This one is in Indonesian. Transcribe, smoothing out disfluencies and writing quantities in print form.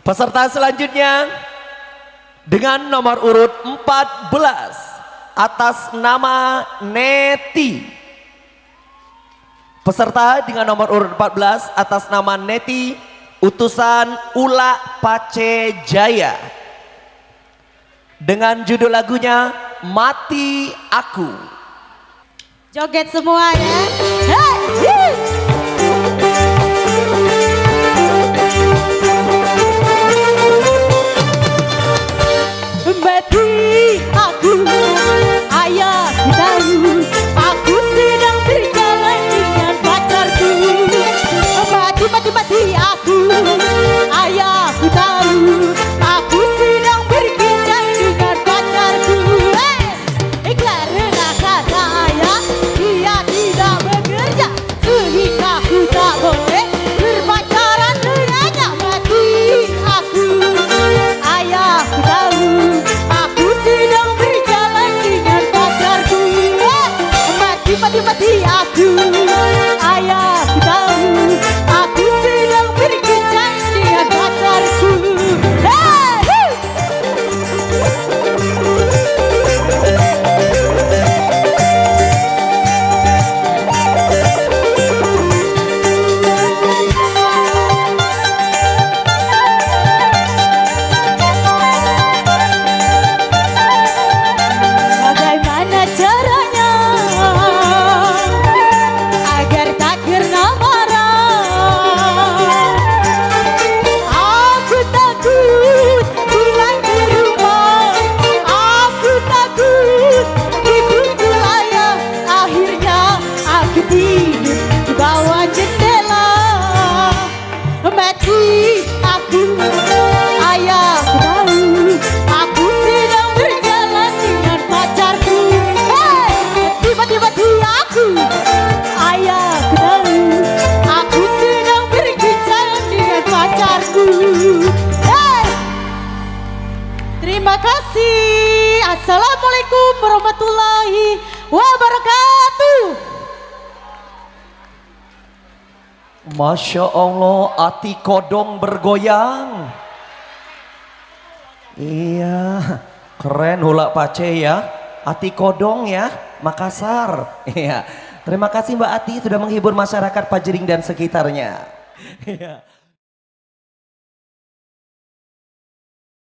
Peserta selanjutnya dengan nomor urut 14 atas nama Neti. Peserta dengan nomor urut 14 atas nama Neti, utusan Ula Pace Jaya. Dengan judul lagunya Mati Aku. Joget semua ya. Hey! Mati aku, ayah tahu aku sedang berjalan dengan pacarku. Mati aku, ayah tahu aku sedang berkencan dengan pacarku. Karena kata ayah dia tidak bekerja, sehingga aku tak boleh berpacaran dengannya. Mati aku, ayah tahu aku sedang berjalan dengan pacarku. Mati aku, ayah tahu aku sedang berkencan dengan pacarku. Bagaimana caranya agar tak kena marah? Aku takut pulang ke rumah, aku takut dipukul ayah. Akhirnya aku tidur di bawah jendela. Mati aku, ayah tahu aku sedang berjalan dengan pacarku. Mati aku, ayah tahu aku sedang berkencan dengan pacarku. Terima kasih. Assalamualaikum warahmatullahi wabarakatuh. Masya Allah, hati kodong bergoyang. Iya, keren Ula Pace ya. Hati kodong ya, Makassar. Iya. Terima kasih Mbak Ati sudah menghibur masyarakat Pajering dan sekitarnya. Iya.